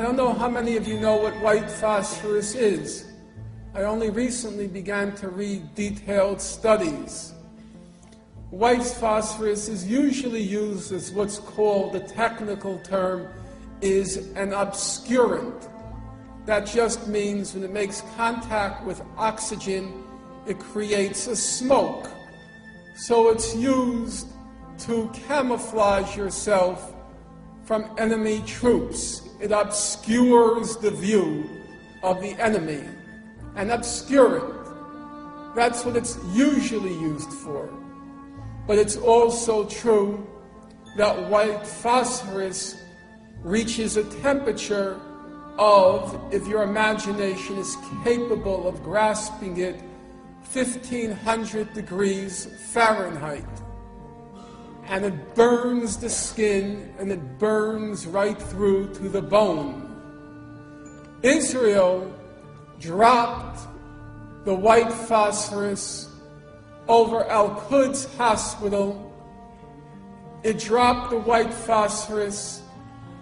don't know how many of you know what white phosphorus is. I only recently began to read detailed studies. White phosphorus is usually used as what's called, the technical term is an obscurant. That just means when it makes contact with oxygen, it creates a smoke. So it's used to camouflage yourself from enemy troops. It obscures the view of the enemy. An obscurant. That's what it's usually used for. But it's also true that white phosphorus reaches a temperature of, if your imagination is capable of grasping it, 1,500 degrees Fahrenheit. And it burns the skin, and it burns right through to the bone. Israel dropped the white phosphorus over Al-Quds Hospital. It dropped the white phosphorus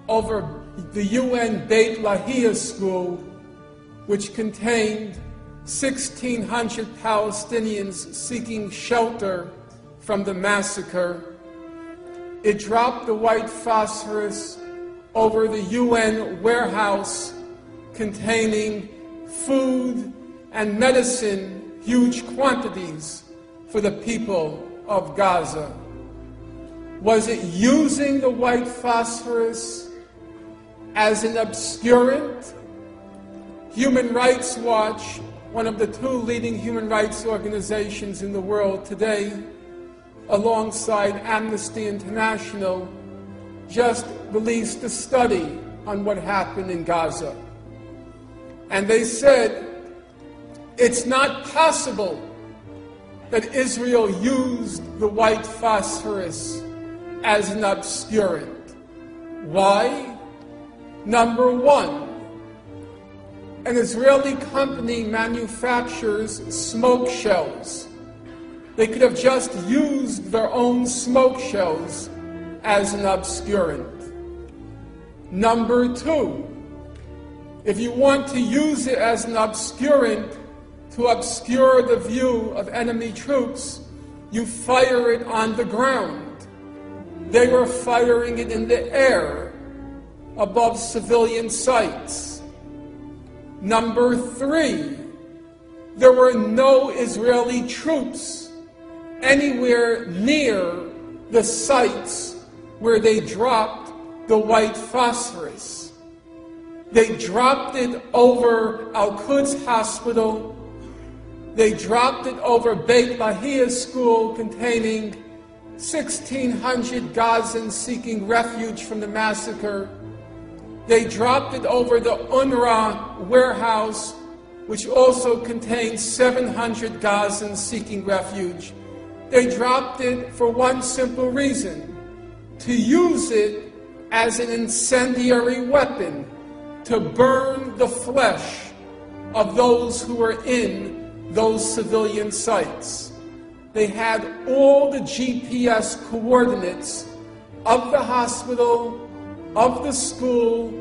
over the UN Beit Lahia school, which contained 1,600 Palestinians seeking shelter from the massacre. It dropped the white phosphorus over the UN warehouse containing food and medicine, huge quantities for the people of Gaza. Was it using the white phosphorus as an obscurant? Human Rights Watch, one of the two leading human rights organizations in the world today, alongside Amnesty International, just released a study on what happened in Gaza. And they said it's not possible that Israel used the white phosphorus as an obscurant. Why? Number one, an Israeli company manufactures smoke shells. They could have just used their own smoke shells as an obscurant. Number two, if you want to use it as an obscurant to obscure the view of enemy troops, you fire it on the ground. They were firing it in the air above civilian sites. Number three, there were no Israeli troops anywhere near the sites where they dropped the white phosphorus. They dropped it over Al-Quds Hospital. They dropped it over Beit Lahia school containing 1,600 Gazans seeking refuge from the massacre. They dropped it over the UNRWA warehouse, which also contains 700 Gazans seeking refuge. They dropped it for one simple reason: to use it as an incendiary weapon, to burn the flesh of those who were in those civilian sites. They had all the GPS coordinates of the hospital, of the school,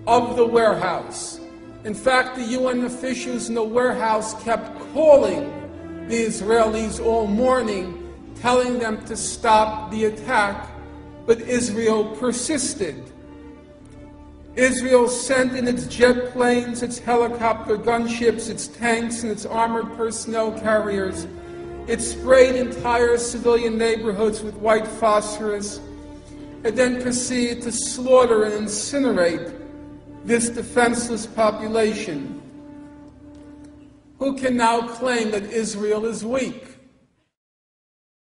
of the warehouse. In fact, the UN officials in the warehouse kept calling the Israelis all morning, telling them to stop the attack, but Israel persisted. Israel sent in its jet planes, its helicopter gunships, its tanks, and its armored personnel carriers. It sprayed entire civilian neighborhoods with white phosphorus. It then proceeded to slaughter and incinerate this defenseless population. Who can now claim that Israel is weak?